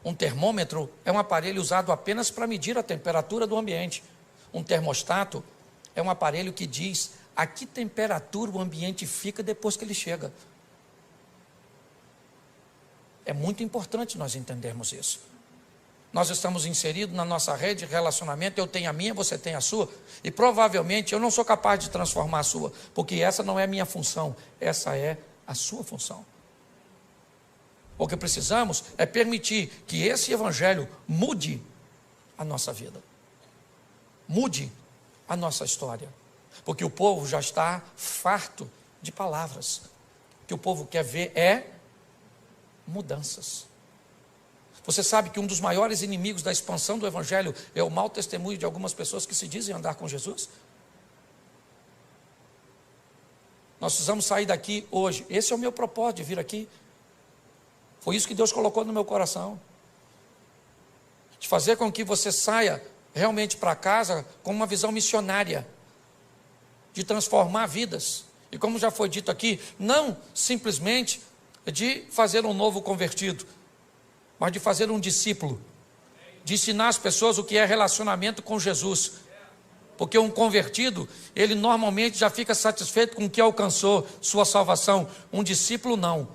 Um termômetro é um aparelho usado apenas para medir a temperatura do ambiente. Um termostato é um aparelho que diz a que temperatura o ambiente fica depois que ele chega. É muito importante nós entendermos isso. Nós estamos inseridos na nossa rede de relacionamento, eu tenho a minha, você tem a sua, e provavelmente eu não sou capaz de transformar a sua, porque essa não é a minha função, essa é a sua função. O que precisamos é permitir que esse Evangelho mude a nossa vida, mude a nossa história, porque o povo já está farto de palavras. O que o povo quer ver é mudanças. Você sabe que um dos maiores inimigos da expansão do Evangelho é o mau testemunho de algumas pessoas que se dizem andar com Jesus? Nós precisamos sair daqui hoje. Esse é o meu propósito de vir aqui. Foi isso que Deus colocou no meu coração. De fazer com que você saia realmente para casa com uma visão missionária. De transformar vidas. E como já foi dito aqui, não simplesmente de fazer um novo convertido, mas de fazer um discípulo, de ensinar as pessoas o que é relacionamento com Jesus, porque um convertido, ele normalmente já fica satisfeito com o que alcançou, sua salvação. Um discípulo não,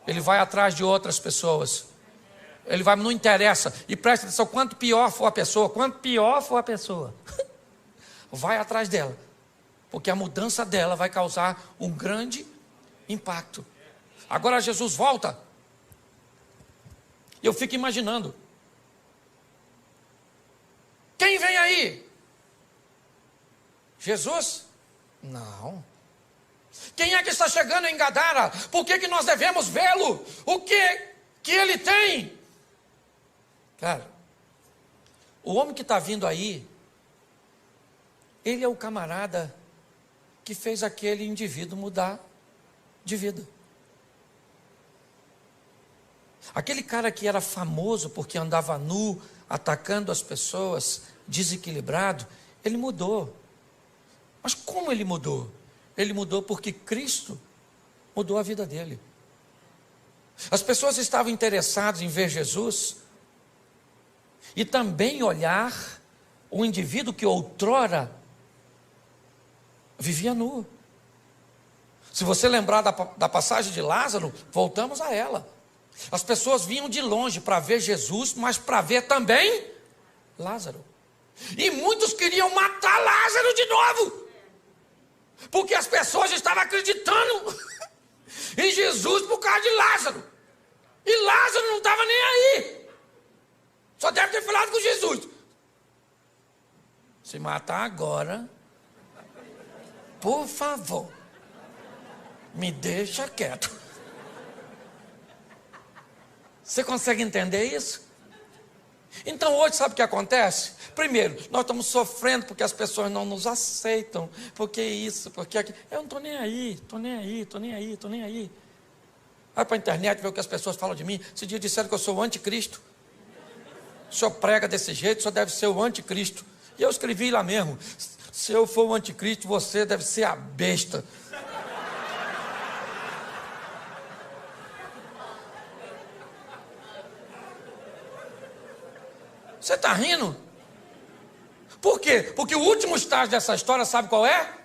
ele vai atrás de outras pessoas, ele vai, não interessa, e presta atenção, quanto pior for a pessoa, vai atrás dela, porque a mudança dela vai causar um grande impacto. Agora Jesus volta. Eu fico imaginando. Quem vem aí? Jesus? Não. Quem é que está chegando em Gadara? Por que nós devemos vê-lo? O que ele tem? Cara, o homem que está vindo aí, ele é o camarada que fez aquele indivíduo mudar de vida. Aquele cara que era famoso porque andava nu, atacando as pessoas, desequilibrado, ele mudou. Mas como ele mudou? Ele mudou porque Cristo mudou a vida dele. As pessoas estavam interessadas em ver Jesus e também olhar o indivíduo que outrora vivia nu. Se você lembrar da passagem de Lázaro, voltamos a ela. As pessoas vinham de longe para ver Jesus, mas para ver também Lázaro. E muitos queriam matar Lázaro de novo, porque as pessoas estavam acreditando em Jesus por causa de Lázaro. E Lázaro não estava nem aí. Só deve ter falado com Jesus. Se matar agora, por favor, me deixa quieto. Você consegue entender isso? Então hoje sabe o que acontece? Primeiro, nós estamos sofrendo porque as pessoas não nos aceitam, porque isso, porque aquilo. Eu não estou nem aí, estou nem aí, estou nem aí, estou nem aí. Vai para a internet ver o que as pessoas falam de mim. Esse dia disseram que eu sou o anticristo. O senhor prega desse jeito, o senhor deve ser o anticristo. E eu escrevi lá mesmo, se eu for o anticristo, você deve ser a besta. Você está rindo? Por quê? Porque o último estágio dessa história, sabe qual é?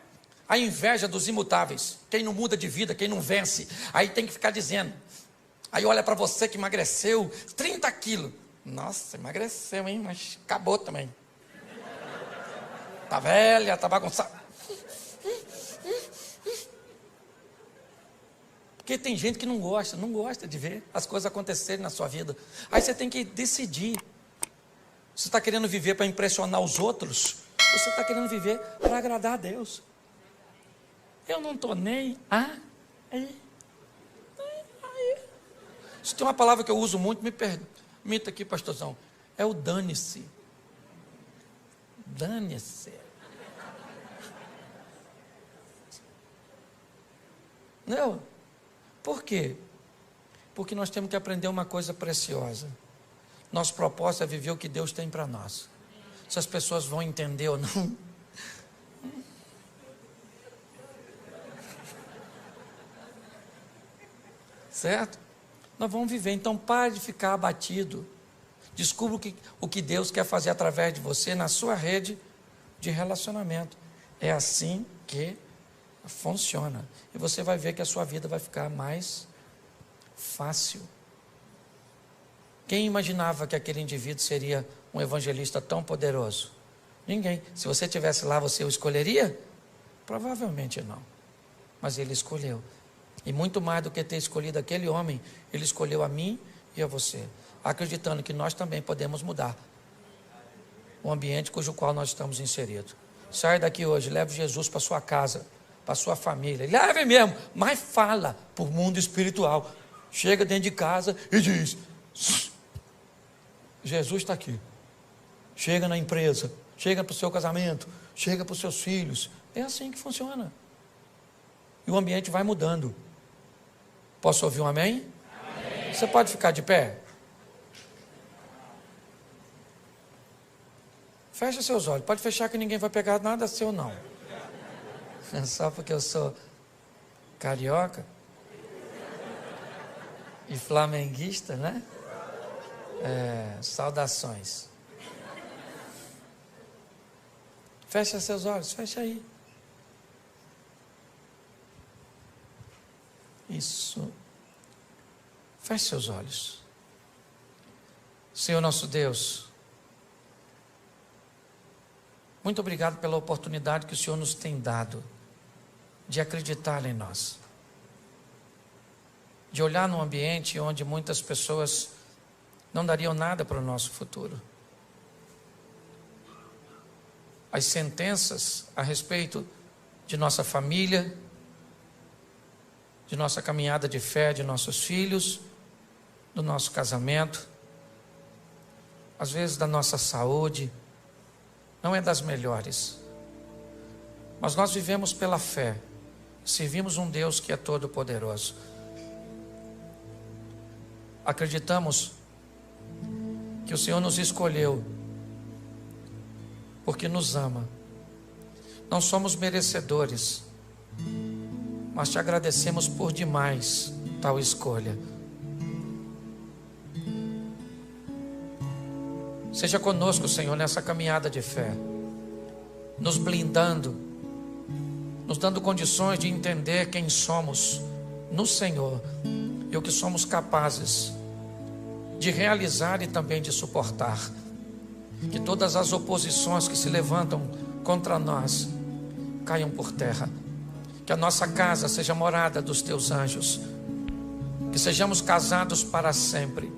A inveja dos imutáveis. Quem não muda de vida, quem não vence. Aí tem que ficar dizendo. Aí olha para você que emagreceu 30 quilos. Nossa, emagreceu, hein? Mas acabou também. Tá velha, tá bagunçada. Porque tem gente que não gosta de ver as coisas acontecerem na sua vida. Aí você tem que decidir. Você está querendo viver para impressionar os outros? Ou você está querendo viver para agradar a Deus? Eu não estou nem aí. Se tem uma palavra que eu uso muito, me permita aqui, pastorzão. É o dane-se. Dane-se. Não. Por quê? Porque nós temos que aprender uma coisa preciosa. Nosso propósito é viver o que Deus tem para nós. Se as pessoas vão entender ou não. Certo? Nós vamos viver. Então pare de ficar abatido. Descubra o que Deus quer fazer através de você na sua rede de relacionamento. É assim que funciona. E você vai ver que a sua vida vai ficar mais fácil. Quem imaginava que aquele indivíduo seria um evangelista tão poderoso? Ninguém. Se você estivesse lá, você o escolheria? Provavelmente não. Mas ele escolheu. E muito mais do que ter escolhido aquele homem, ele escolheu a mim e a você, acreditando que nós também podemos mudar o ambiente cujo qual nós estamos inseridos. Saia daqui hoje, leve Jesus para sua casa, para sua família. Leve mesmo, mas fala para o mundo espiritual. Chega dentro de casa e diz: Jesus está aqui. Chega na empresa, chega para o seu casamento, chega para os seus filhos. É assim que funciona. E o ambiente vai mudando. Posso ouvir um amém? Amém. Você pode ficar de pé? Fecha seus olhos. Pode fechar que ninguém vai pegar nada seu não. Só porque eu sou carioca e flamenguista, né? Saudações. Fecha seus olhos, fecha aí. Isso. Feche seus olhos. Senhor nosso Deus, muito obrigado pela oportunidade que o Senhor nos tem dado de acreditar em nós, de olhar num ambiente onde muitas pessoas não dariam nada para o nosso futuro. As sentenças a respeito de nossa família, de nossa caminhada de fé, de nossos filhos, do nosso casamento, às vezes da nossa saúde, não é das melhores. Mas nós vivemos pela fé, servimos um Deus que é todo-poderoso. Acreditamos que o Senhor nos escolheu porque nos ama. Não somos merecedores, mas te agradecemos por demais tal escolha. Seja conosco, Senhor, nessa caminhada de fé, nos blindando, nos dando condições de entender quem somos no Senhor e o que somos capazes de realizar e também de suportar. Que todas as oposições que se levantam contra nós caiam por terra. Que a nossa casa seja morada dos teus anjos. Que sejamos casados para sempre.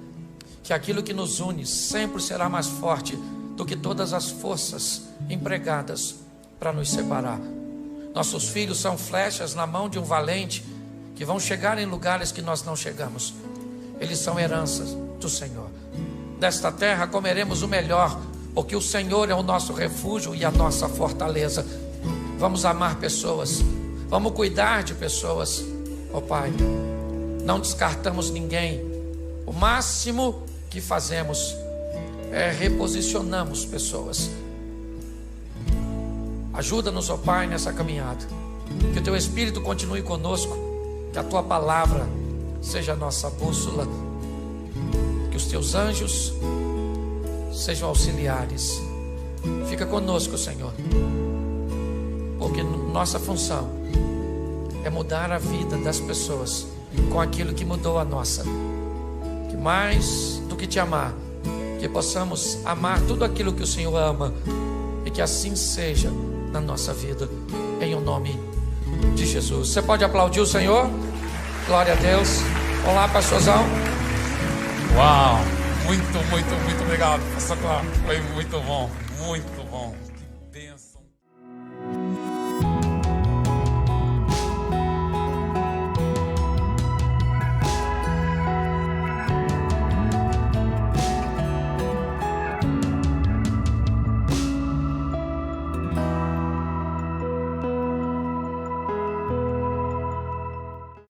Que aquilo que nos une sempre será mais forte do que todas as forças empregadas para nos separar. Nossos filhos são flechas na mão de um valente que vão chegar em lugares que nós não chegamos. Eles são heranças do Senhor. Desta terra comeremos o melhor, porque o Senhor é o nosso refúgio e a nossa fortaleza. Vamos amar pessoas, vamos cuidar de pessoas, ó Pai. Não descartamos ninguém. O máximo que fazemos é reposicionamos pessoas. Ajuda-nos, ó Pai, nessa caminhada. Que o Teu Espírito continue conosco. Que a Tua palavra seja a nossa bússola. Que os Teus anjos sejam auxiliares. Fica conosco, Senhor. Porque nossa função é mudar a vida das pessoas com aquilo que mudou a nossa. Que mais do que te amar, que possamos amar tudo aquilo que o Senhor ama, e que assim seja na nossa vida, em o nome de Jesus. Você pode aplaudir o Senhor? Glória a Deus. Olá, pastorzão. Uau, muito obrigado, pastor Cláudio. Foi muito bom, muito bom.